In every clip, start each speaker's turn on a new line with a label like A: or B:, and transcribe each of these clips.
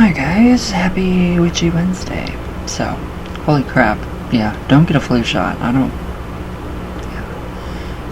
A: Hi guys, happy Witchy Wednesday. So, holy crap, yeah, don't get a flu shot. I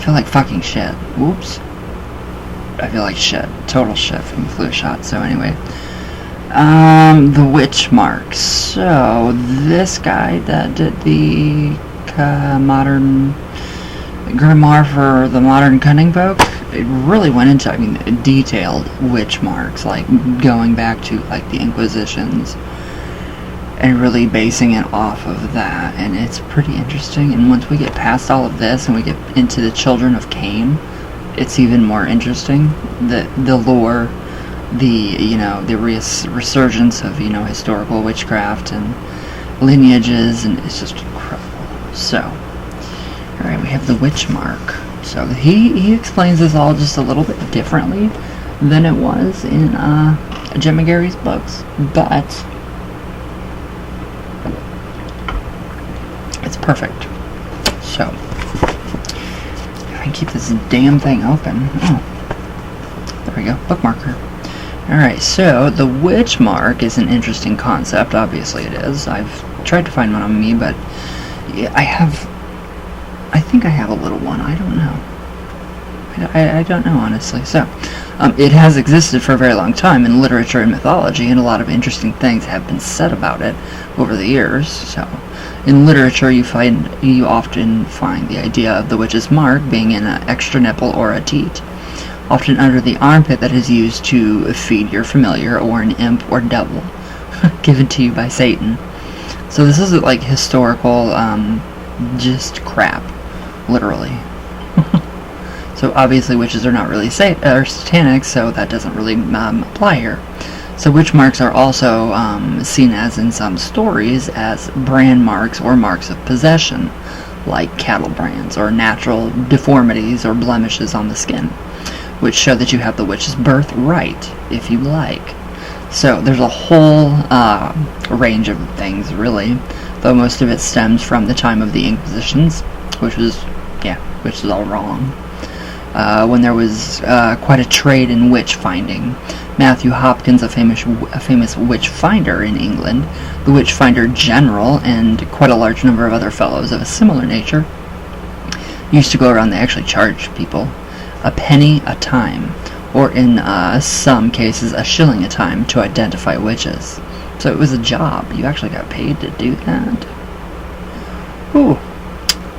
A: feel like fucking shit. Whoops. I feel like shit. Total shit from the flu shot. So anyway, the witch marks. So, this guy that did the modern grimoire for the modern cunning folk, it really went into, detailed witch marks, like going back to like the Inquisitions and really basing it off of that, and it's pretty interesting. And once we get past all of this and we get into the Children of Cain, it's even more interesting. The lore, the resurgence of historical witchcraft and lineages, and it's just incredible. So, all right, we have the witch mark. So he explains this all just a little bit differently than it was in Jim McGarry's books, but it's perfect. So if I can keep this damn thing open. Oh, there we go, bookmarker. Alright, so the witch mark is an interesting concept. Obviously it is. I've tried to find one on me, but I think I have a little one. I don't know. I don't know, honestly. So, it has existed for a very long time in literature and mythology, and a lot of interesting things have been said about it over the years. So, in literature, you often find the idea of the witch's mark being in an extra nipple or a teat, often under the armpit, that is used to feed your familiar or an imp or devil given to you by Satan. So this isn't like historical, just crap. Literally. So obviously witches are not really satanic, so that doesn't really apply here. So witch marks are also seen as, in some stories, as brand marks or marks of possession, like cattle brands or natural deformities or blemishes on the skin, which show that you have the witch's birthright, if you like. So there's a whole range of things, really, though most of it stems from the time of the Inquisitions, which was all wrong. When there was quite a trade in witch finding. Matthew Hopkins, a famous witch finder in England, the witch finder general, and quite a large number of other fellows of a similar nature, used to go around. They actually charged people a penny a time, or in some cases a shilling a time, to identify witches. So it was a job. You actually got paid to do that. Ooh.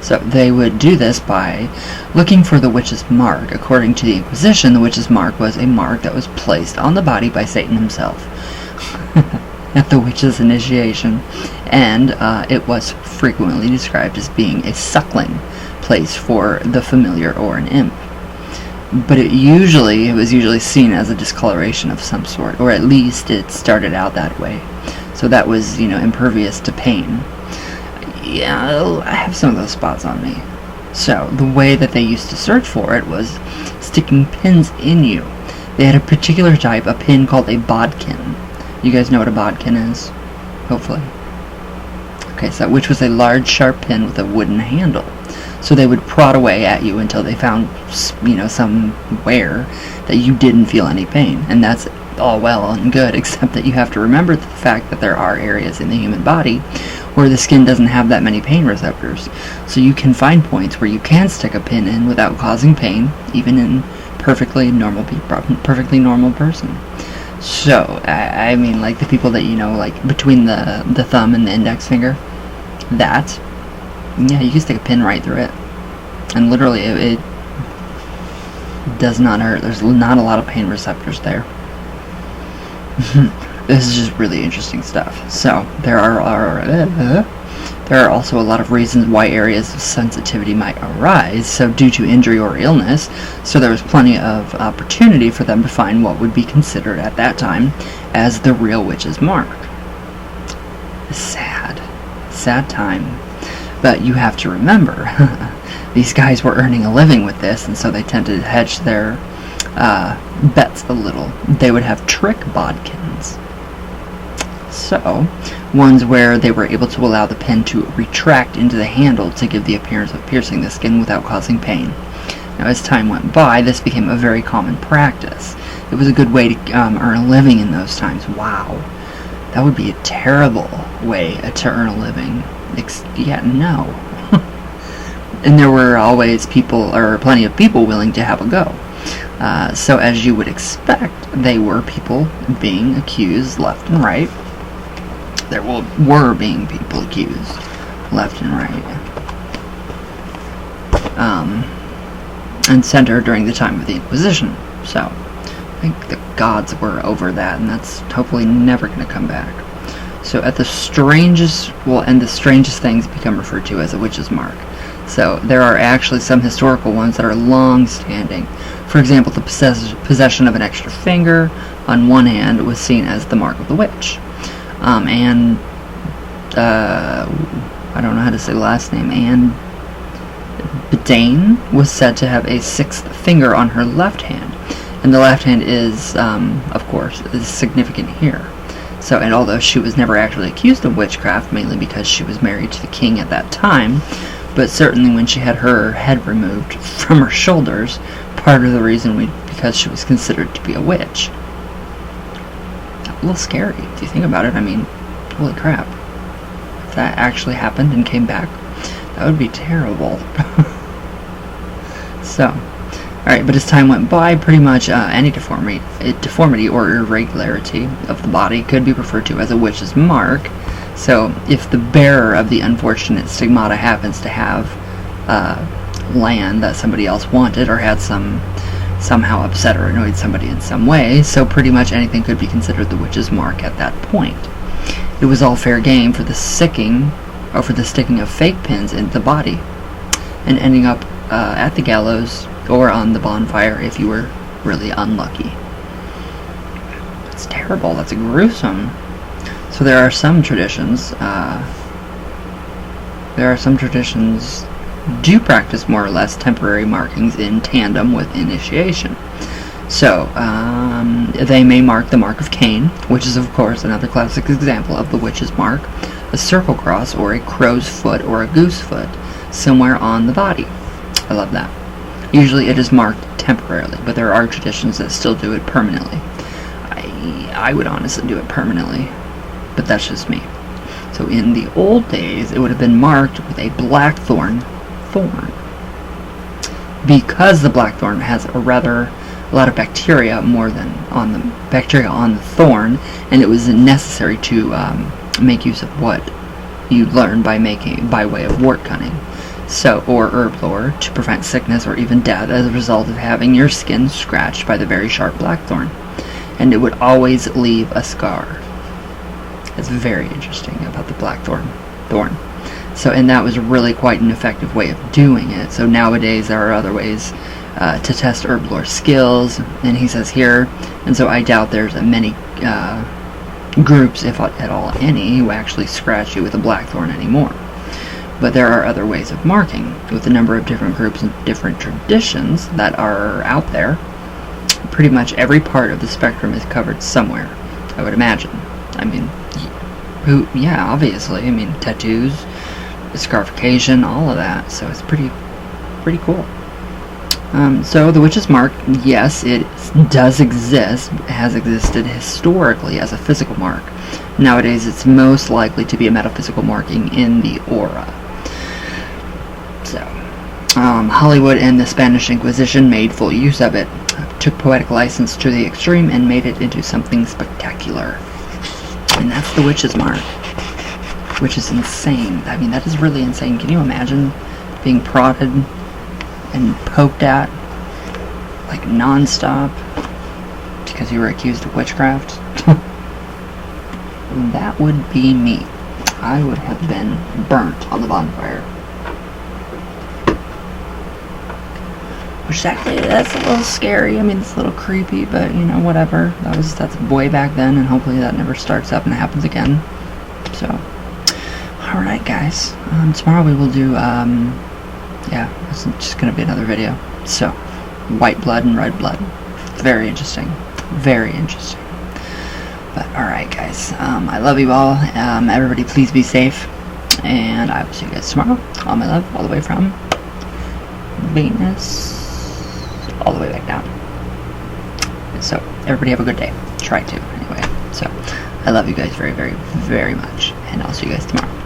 A: So they would do this by looking for the witch's mark. According to the Inquisition, the witch's mark was a mark that was placed on the body by Satan himself at the witch's initiation, and it was frequently described as being a suckling place for the familiar or an imp. But it was usually seen as a discoloration of some sort, or at least it started out that way. So that was, impervious to pain. Yeah, I have some of those spots on me. So, the way that they used to search for it was sticking pins in you. They had a particular type, a pin called a bodkin. You guys know what a bodkin is? Hopefully. Okay, so which was a large, sharp pin with a wooden handle. So they would prod away at you until they found, somewhere that you didn't feel any pain. And that's all well and good, except that you have to remember the fact that there are areas in the human body where the skin doesn't have that many pain receptors. So you can find points where you can stick a pin in without causing pain, even in perfectly normal person. So, I mean, like the people that like between the thumb and the index finger, you can stick a pin right through it. And literally, it does not hurt. There's not a lot of pain receptors there. This is just really interesting stuff. So, there are also a lot of reasons why areas of sensitivity might arise, so due to injury or illness, so there was plenty of opportunity for them to find what would be considered at that time as the real witch's mark. Sad time. But you have to remember, these guys were earning a living with this, and so they tended to hedge their bets a little. They would have trick bodkins. So, ones where they were able to allow the pin to retract into the handle to give the appearance of piercing the skin without causing pain. Now, as time went by, this became a very common practice. It was a good way to earn a living in those times. Wow. That would be a terrible way to earn a living. Yeah, no. And there were always people, or plenty of people, willing to have a go. So as you would expect, they were people being accused left and right. There were being people accused left and right. And centered during the time of the Inquisition. So I think the gods were over that, and that's hopefully never going to come back. So the strangest things become referred to as a witch's mark. So there are actually some historical ones that are long-standing. For example, the possession of an extra finger on one hand was seen as the mark of the witch. And I don't know how to say the last name, Anne Bedane was said to have a sixth finger on her left hand. And the left hand is, of course, is significant here. So, and although she was never actually accused of witchcraft, mainly because she was married to the king at that time, but certainly when she had her head removed from her shoulders, part of the reason because she was considered to be a witch. A little scary, if you think about it. I mean, holy crap. If that actually happened and came back, that would be terrible. So, alright, but as time went by, pretty much any deformity or irregularity of the body could be referred to as a witch's mark. So, if the bearer of the unfortunate stigmata happens to have land that somebody else wanted, or had somehow upset or annoyed somebody in some way, so pretty much anything could be considered the witch's mark at that point. It was all fair game for the sticking of fake pins into the body, and ending up at the gallows or on the bonfire if you were really unlucky. That's terrible. That's gruesome. So there are some traditions. Do practice more or less temporary markings in tandem with initiation. So they may mark the mark of Cain, which is of course another classic example of the witch's mark, a circle cross or a crow's foot or a goose foot somewhere on the body. I love that. Usually it is marked temporarily, but there are traditions that still do it permanently. I would honestly do it permanently, but that's just me. So in the old days, it would have been marked with a blackthorn thorn. Because the blackthorn has a lot of bacteria more than on the bacteria on the thorn, and it was necessary to make use of what you learn by way of wart cunning. So, or herb lore, to prevent sickness or even death as a result of having your skin scratched by the very sharp blackthorn. And it would always leave a scar. It's very interesting about the blackthorn thorn. So, and that was really quite an effective way of doing it. So nowadays there are other ways to test herb lore skills, and he says here, and so I doubt there's many groups, if at all any, who actually scratch you with a blackthorn anymore. But there are other ways of marking, with a number of different groups and different traditions that are out there. Pretty much every part of the spectrum is covered somewhere, I would imagine. I mean, yeah, obviously. I mean, tattoos, scarification, all of that. So it's pretty cool. So the witch's mark, yes, it does exist, has existed historically as a physical mark. Nowadays, it's most likely to be a metaphysical marking in the aura. So, Hollywood and the Spanish Inquisition made full use of it, took poetic license to the extreme, and made it into something spectacular. And that's the witch's mark, which is insane. I mean, that is really insane. Can you imagine being prodded and poked at, like, non-stop, because you were accused of witchcraft? That would be me. I would have been burnt on the bonfire. Which actually, that's a little scary. I mean, it's a little creepy, but, you know, whatever. That's way back then, and hopefully that never starts up and happens again. So, alright guys. Tomorrow we will do, yeah, it's just going to be another video. So, white blood and red blood. Very interesting. Very interesting. But, alright guys, I love you all. Everybody please be safe. And I will see you guys tomorrow. All my love, all the way from Venus, all the way back down. So, everybody have a good day. Try to, anyway. So, I love you guys very, very, very much, and I'll see you guys tomorrow.